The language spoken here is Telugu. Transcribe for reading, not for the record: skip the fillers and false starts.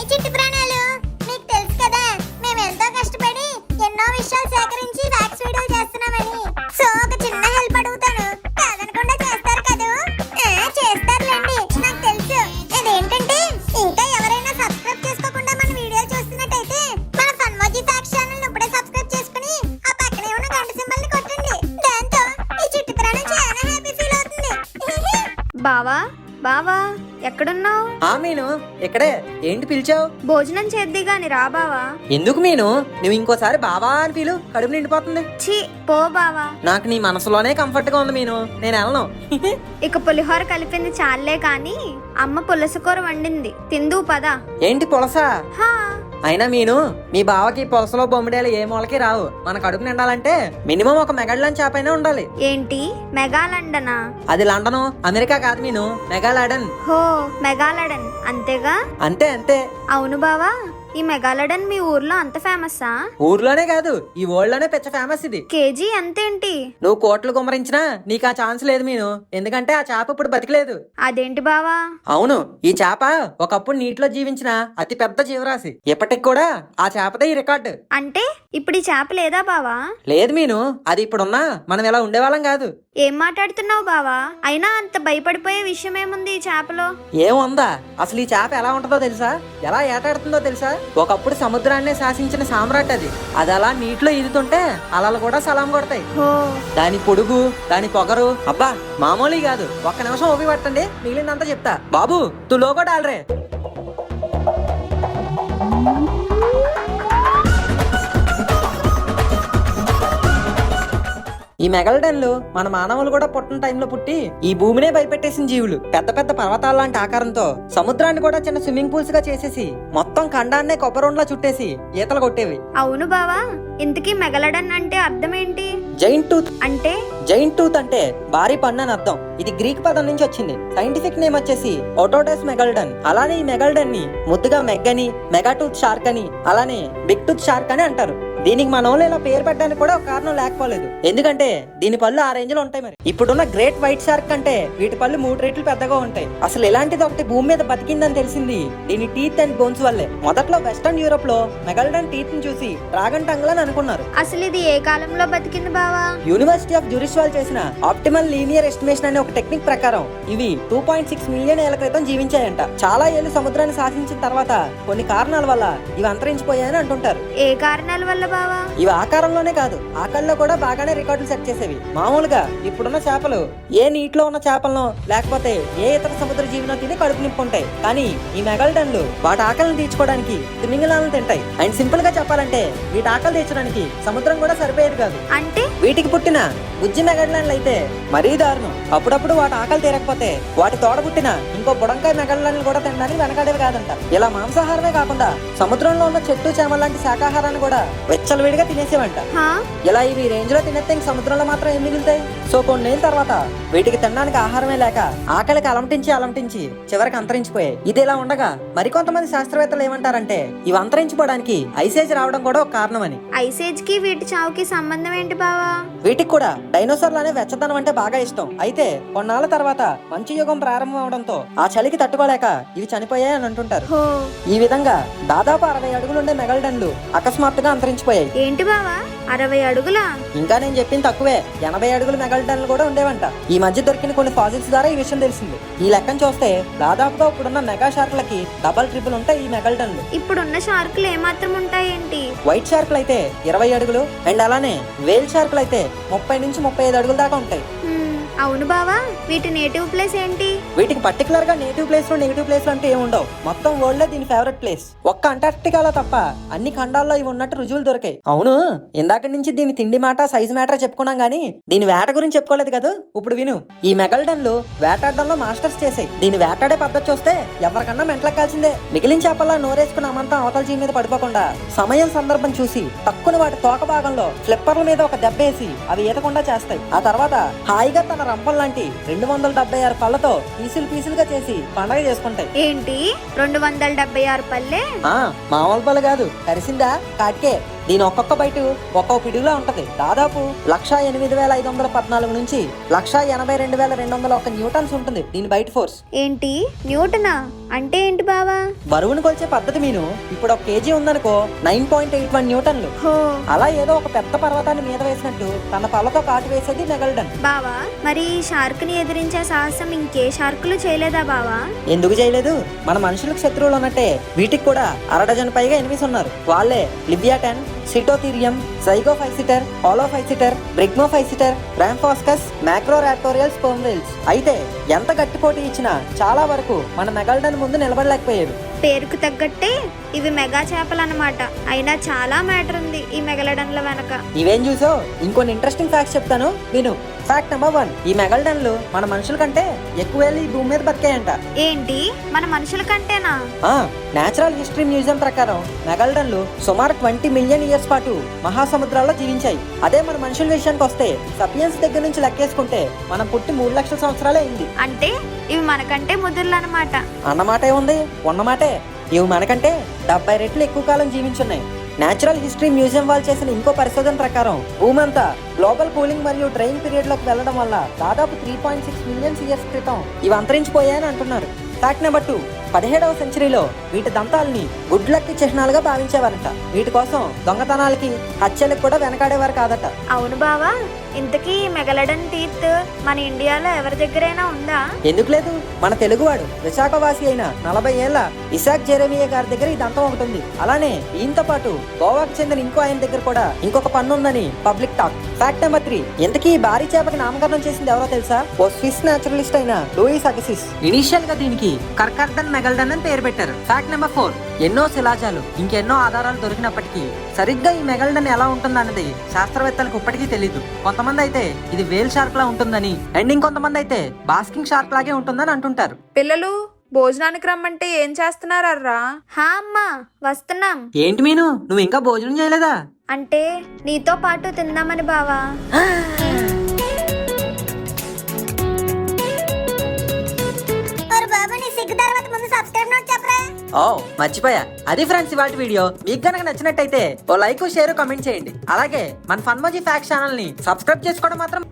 హాయ్ చిట్టి ప్రాణాలు, మీకు తెలుసు కదా మేము ఎంతో కష్టపడి ఎన్నో విషయాలు సేకరించి ఫ్యాక్స్ వీడియోలు చేస్తున్నామని. సో ఒక చిన్న హెల్ప్ అడుగుతాను, కాదనకుండా చేస్తారు కదూ? చేస్తారులేండి, నాకు తెలుసు. అదేంటంటే ఇంకా ఎవరైనా సబ్స్క్రైబ్ చేసుకోకుండా మన వీడియోలు చూస్తున్నట్టయితే మన ఫన్మోజీ ఫ్యాక్స్ ఛానల్ ఇప్పుడే సబ్స్క్రైబ్ చేసుకుని ఆ పక్కనే ఉన్న గంట సింబల్ ని కొట్టండి. దాంతో ఈ చిట్టి ప్రాణం చాలా హ్యాపీ ఫీల్ అవుతుంది. బావా బావా ఎక్కడున్నావు? మీను ఇక్కడే. ఏంటి పిలిచావు? భోజనం చేద్ది గాని రా బావా. ఎందుకు మీను? నువ్వు ఇంకోసారి బావా అని పిలు, కడుపు నిండిపోతుంది. ఛీ పో బావా. నాకు నీ మనసులోనే కంఫర్ట్ గా ఉంది మీను, నేను వెళ్ళను. ఇక పులిహోర కలిపింది చాలే కాని అమ్మ పులసకూర వండింది, తిందు పదా. ఏంటి పులసా? హా అయినా మీను, మీ బావకి పులసలో బొమ్మిడేలు ఏ మూలకి రావు. మన కడుపు నిండాలంటే మినిమం ఒక మెగాడ్లాండ్ చేపైనా ఉండాలి. ఏంటి మెగాలండనా? అది లండను, అమెరికా కాదు మీను, మెగాలాడన్. హో మెగాలడన్ అంతేగా? అంతే అంతే. అవును బావా, ఈ మెగాలడన్ మీ ఊర్లో అంత ఫేమస్సా? ఊర్లోనే కాదు, ఈ వరల్డ్ లోనే పెద్ద ఫేమస్ ఇది. కేజీ అంతేంటి? నువ్వు కోట్లు కుమ్మరించినా నీకు ఆ ఛాన్స్ లేదు మీను, ఎందుకంటే ఆ చేప ఇప్పుడు బతికలేదు. అదేంటి బావా? అవును, ఈ చేప ఒకప్పుడు నీటిలో జీవించిన అతి పెద్ద జీవరాశి. ఇప్పటికి కూడా ఆ చేపదే ఈ రికార్డు. అంటే ఇప్పుడు ఈ చేప లేదా బావా? లేదు మీను, అది ఇప్పుడున్నా మనం ఇలా ఉండేవాళ్ళం కాదు. ఏం మాట్లాడుతున్నావు బావా? అయినా అంత భయపడిపోయే విషయం ఏముంది ఈ చేపలో? ఏముందా, అసలు ఈ చేప ఎలా ఉంటుందో తెలుసా? ఎలా ఏటాడుతుందో తెలుసా? ఒకప్పుడు సముద్రాన్నే శాసించిన సామ్రాట్ అది. అది అలా నీటిలో ఈదుతుంటే అలలు కూడా సలాం కొడతాయి. హో దాని పొడుగు, దాని పొగరు అబ్బా మామూలు కాదు. ఒక్క నిమిషం ఓపి పట్టండి, మిగిలినంతా చెప్తా. బాబు తు లోగో డాలరే. ఈ మెగాలడన్లు మన మానవులు కూడా పుట్టిన టైంలో పుట్టి ఈ భూమినే భయపెట్టేసిన జీవులు. పెద్ద పెద్ద పర్వతాల లాంటి ఆకారంతో సముద్రాన్ని కూడా చిన్న స్విమ్మింగ్ పూల్స్ గా చేసేసి మొత్తం ఖండాన్నే కొబ్బరిలా చుట్టేసి ఈతలు కొట్టేవి. అవును బావా, ఇంతకీ మెగాలడన్ అంటే అర్థం ఏంటి? జైంట్ టూత్ అంటే? జైంట్ టూత్ అంటే భారీ పన్ను అని అర్థం. ఇది గ్రీక్ పదం నుంచి వచ్చింది. సైంటిఫిక్ నేమ్ వచ్చేసి ఓటోడస్ మెగాలడన్. అలానే ఈ మెగాలడన్ ని ముద్దుగా మెగ్ అని, మెగాటూత్ షార్క్ అని, అలానే బిగ్ టూత్ షార్క్ అని అంటారు. దీనికి మన వాళ్ళు ఇలా పేరు పెట్టడానికి కూడా ఒక కారణం లేకపోలేదు, ఎందుకంటే దీని పళ్ళు ఆ రేంజ్ లో ఉంటాయి. మరి ఇప్పుడున్న గ్రేట్ వైట్ షార్క్ కంటే వీటి పళ్ళు 3 రెట్లు పెద్దగా ఉంటాయి. అసలు ఇలాంటిది ఒకటి భూమి మీద బతికిందని తెలిసింది దీని టీత్ అండ్ బోన్స్ వల్లే. మొదట్లో వెస్టర్న్ యూరోప్ లో మెగాలడన్ టీత్ ని చూసి డ్రాగన్ టంగ్ అని అనుకున్నారు. అసలు ఇది ఏ కాలంలో బతికింది బావా? యూనివర్సిటీ ఆఫ్ జూరిచ్ వాళ్ళు చేసిన ఆప్టిమల్ లీనియర్ ఎస్టిమేషన్ అనే ఒక టెక్నిక్ ప్రకారం ఇవి 2.6 మిలియన్ ఏళ్ల క్రితం జీవించాయంట. చాలా ఏళ్ళు సముద్రాన్ని శాసించిన తర్వాత కొన్ని కారణాల వల్ల ఇవి అంతరించిపోయాయని అంటుంటారు. ఏ కారణాల వల్ల బావా? ఇవి ఆకారంలోనే కాదు, ఆకల్లో కూడా బాగానే రికార్డులు సెట్ చేసేవి. మామూలుగా ఇప్పుడున్న చేపలు ఏ నీటిలో ఉన్న చేపలను లేకపోతే ఏ ఇతర సముద్ర జీవినో తిని కడుపు నింపుకుంటాయి. కానీ ఈ మెగాలడన్లు వాటి ఆకలిని తీర్చుకోవడానికి తిమింగలాలను తింటాయి. అండ్ సింపుల్ గా చెప్పాలంటే వీటి ఆకలి తీర్చడానికి సముద్రం కూడా సరిపోయేది కాదు. అంటే వీటికి పుట్టిన బుజ్జి మెగాలడన్లు అయితే మరీ దారుణం. అప్పుడప్పుడు వాటి ఆకలి తీరకపోతే వాటి తోడ పుట్టిన ఇంకో బుడంకాయ మెగాలడన్లు కూడా తినడానికి వెనకాడేవి కాదంట. ఇలా మాంసాహారమే కాకుండా సముద్రంలో ఉన్న చెట్టు చేమ లాంటి శాకాహారాన్ని కూడా విడిగా తినేసేవంట. ఇలా ఇవి రేంజ్ లో తినేస్తే ఇంక సముద్రంలో మాత్రం ఏం మిగులుతాయి? సో కొన్నేళ్ళ తర్వాత వీటికి తినడానికి ఆహారమే లేక ఆకలికి అలంటించి చివరికి అంతరించిపోయాయి. ఇది ఇలా ఉండగా మరికొంతమంది శాస్త్రవేత్తలు ఏమంటారంటే ఇవి అంతరించిపోవడానికి ఐసేజ్ రావడం కూడా ఒక కారణం అని. ఐసేజ్ కి వీటి చావుకి సంబంధం ఏంటి బావా? వీటికి కూడా డైనోసార్లనే వెచ్చదనం అంటే బాగా ఇష్టం. అయితే కొన్నాళ్ళ తర్వాత మంచు యుగం ప్రారంభం అవడంతో ఆ చలికి తట్టుకోలేక ఇవి చనిపోయాయి అని అంటుంటారు. ఈ విధంగా దాదాపు 60 అడుగులుండే మెగాలడన్లు అకస్మాత్తుగా అంతరించిపోయాయి. ఏంటి బావా 60 అడుగులా? ఇంకా నేను చెప్పింది తక్కువే, 80 అడుగుల మెగాలడన్లు కూడా ఉండేవంట. ఈ మధ్య దొరికిన కొన్ని ఫాసిల్స్ ద్వారా ఈ విషయం తెలిసింది. ఈ లెక్కను చూస్తే దాదాపుగా ఇప్పుడున్న మెగా షార్క్లకి డబల్ ట్రిపుల్ ఉంటాయి ఈ మెగాలడన్లు. ఇప్పుడున్న షార్కులు ఏమాత్రం ఉంటాయేంటి? వైట్ షార్క్లు అయితే 20 అడుగులు అండ్ అలానే వేల్ షార్క్లు అయితే 30 నుంచి 35 అడుగుల దాకా ఉంటాయి. అవును బావా, వీటి నేటివ్ ప్లేస్ ఏంటి? వీటికి పర్టికులర్ గా నేటివ్ ప్లేస్ లో నెగిటివ్ ప్లేస్ అంటే ఏముండవు. మొత్తం వరల్డ్ లో దీని ఫేవరెట్ ప్లేస్ ఒక్క అంటార్క్టికాలో తప్ప అన్ని ఖండాల్లో ఇవి ఉన్నట్టు రుజువులు దొరికాయి. అవును, ఇందాక నుంచి దీని తిండి మాట సైజ్ మ్యాటర్ చెప్పుకున్నాం గానీ దీని వేట గురించి చెప్పుకోలేదు కదా. ఇప్పుడు విను, ఈ మెగాలడన్లు వేటాడడంలో మాస్టర్స్ చేసాయి. దీని వేటాడే పద్ధతి చూస్తే ఎవరికన్నా మెంట్లెక్కాల్సిందే. మిగిలిన చేపల్లా నోరేసుకున్న అమంతా అవతల జీవి మీద పడిపోకుండా సమయం సందర్భం చూసి తక్కువ వాటి తోక భాగంలో ఫ్లిప్పర్ల మీద ఒక దెబ్బేసి అవి ఈతకుండా చేస్తాయి. ఆ తర్వాత హాయిగా తన రంపం లాంటి 276 పళ్ళతో పీసులుగా చేసి పండగ చేసుకుంటాయి. ఏంటి 276 పళ్ళే? మామూలు పళ్ళు కాదు, కరిసిందా కాటికే. దీని ఒక్కొక్క బయట ఒక్కొక్క పిడుగులా ఉంటది. దాదాపు 1,08,514 నుంచి 1,82,201 న్యూటన్స్ ఉంటుంది దీని బయట ఫోర్స్. ఏంటి న్యూటనా అంటే ఏంటి బావా? బరువును కొలిచే పద్ధతి మీను. ఇప్పుడు 1 కేజీ ఉందనుకో 9.81 న్యూటన్లు. హో అలా ఏదో ఒక పెద్ద పర్వతాన్ని మీద వేసినట్టు తన పళ్ళతో కాటు వేసేది మెగల్డన్. బావా మరి ఈ షార్క్ ని ఎదిరించే సాహసం ఇంకే షార్కులు చేయలేదా బావా? ఎందుకు చేయలేదు? మన మనుషులకు శత్రువులు ఉన్నట్టే వీటికి కూడా 1/2 డజన్ పైగా ఎనిమిస్ ఉన్నారు. వాళ్ళే లివియాటన్, సిటోథీరియం, జైగోఫైసిటర్, హాలోఫైసిటర్, బ్రిగ్మోఫైసిటర్, రాంఫాస్కస్, మ్యాక్రోరాటోరియల్ స్పర్మ్ వేల్స్. అయితే ఎంత గట్టి పోటీ ఇచ్చినా చాలా వరకు మన మెగల్డన్ ముందు నిలబడలేకపోయాడు. పేరుకు తగ్గట్టే ఇవి మెగా చేపలు అన్నమాట. అయినా చాలా మ్యాటర్ ఉంది ఈ మెగలడన్ల వెనక. ఇవేం చూసో ఇంకొన్ని ఇంట్రెస్టింగ్ ఫ్యాక్ట్స్ చెప్తాను విను. ఫ్యాక్ట్ నెంబర్ 1, ఈ మెగల్డన్లు మన మనుషుల కంటే ఎక్కువేళ్ళు ఈ భూమి మీద బతికాయంట. ఏంటి మన మనుషుల కంటేనా? నేచురల్ హిస్టరీ మ్యూజియం ప్రకారం మెగల్డన్లు సుమారు 20 మిలియన్ ఇయర్స్ పాటు మహాసముద్రాల్లో జీవించాయి. అదే మన మనుషుల విషయానికి వస్తే సపియన్స్ దగ్గర నుంచి లెక్కేసుకుంటే మనం పుట్టి 3 లక్షల సంవత్సరాలే అయింది. అంటే ఇవి మనకంటే ముదుర్లు అన్నమాట. అన్నమాటే ఉంది, ఉన్నమాటే. ఇవి మనకంటే 70 రెట్లు ఎక్కువ కాలం జీవించున్నాయి. నేచురల్ హిస్టరీ మ్యూజియం వాళ్ళు చేసిన ఇంకో పరిశోధన ప్రకారం భూమి అంతా గ్లోబల్ కూలింగ్ మరియు డ్రైయింగ్ పీరియడ్ లోకి వెళ్లడం వల్ల దాదాపు 3.6 మిలియన్ ఇయర్స్ క్రితం ఇవి అంతరించిపోయాయని అంటున్నారు. ఫ్యాక్ట్ నెంబర్ 2, 17వ సెంచరీలో వీటి దంతాలని గుడ్ లక్ చిహ్నాలుగా భావించేవారట. వీటి కోసం దొంగతనాలకి హత్యలకు కూడా వెనకాడేవారు కాదట. అవును బావా, ఇంతకీ మెగలడన్ టీత్ మన ఇండియాలో ఎవరి దగ్గరైనా ఉందా? ఎందుకు లేదు? మన తెలుగువాడు విశాఖవాసి అయిన 40 ఏళ్ల ఇసాక్ జెరెమియా గారి దగ్గర ఈ దంతం ఒకటి ఉంది. అలానే ఈయనతో పాటు గోవాకు చెందిన ఇంకో ఆయన దగ్గర కూడా ఇంకొక పన్ను ఉందని పబ్లిక్ టాక్. ఫ్యాక్ట్ నెంబర్ 3, ఇంతకీ ఈ భారీ చేపకి నామకరణం చేసింది ఎవరో తెలుసా? ఓ స్విస్ న్యాచురలిస్ట్ అయిన లూయిస్ అగసిస్. ఇనీషియల్ గా దీనికి కర్కర్డన్ మెగల్డన్ అని పేరు పెట్టారు. ఫ్యాక్ట్ నెంబర్ 4, ఎన్నో శిలాజాలు ఇంకెన్నో ఆధారాలు దొరికినప్పటికీ సరిగ్గా ఈ మెగల్డన్ ఎలా ఉంటుందన్నది శాస్త్రవేత్తలకు ఇప్పటికీ తెలీదు. కొంతమంది అయితే ఇది వేల్ షార్క్ లా ఉంటుందని, అండ్ ఇంకొంతమంది అయితే బాస్కింగ్ షార్క్ లాగే ఉంటుందని అంటుంటారు. పిల్లలు భోజనానికి రమ్మంటే ఏం చేస్తున్నారా? హా అమ్మా వస్తున్నాం. ఏంటి మీను, నువ్వు ఇంకా భోజనం చేయలేదా? అంటే నీతో పాటు తిందామని బావా. ఒరు బాబు, నీ సిగ్గు తర్వాత ముందు సబ్స్క్రైబ్ నోట్ చెప్పరా. ఓ మర్చిపోయా. అది ఫ్రెండ్స్ ఇవాళ వీడియో. మీకు కనుక నచ్చినట్టయితే ఓ లైక్, షేర్, కామెంట్ చేయండి. అలాగే మన ఫన్మోజీ ఫ్యాక్ట్స్ ఛానల్ ని సబ్స్క్రైబ్ చేసుకోవడం మాత్రం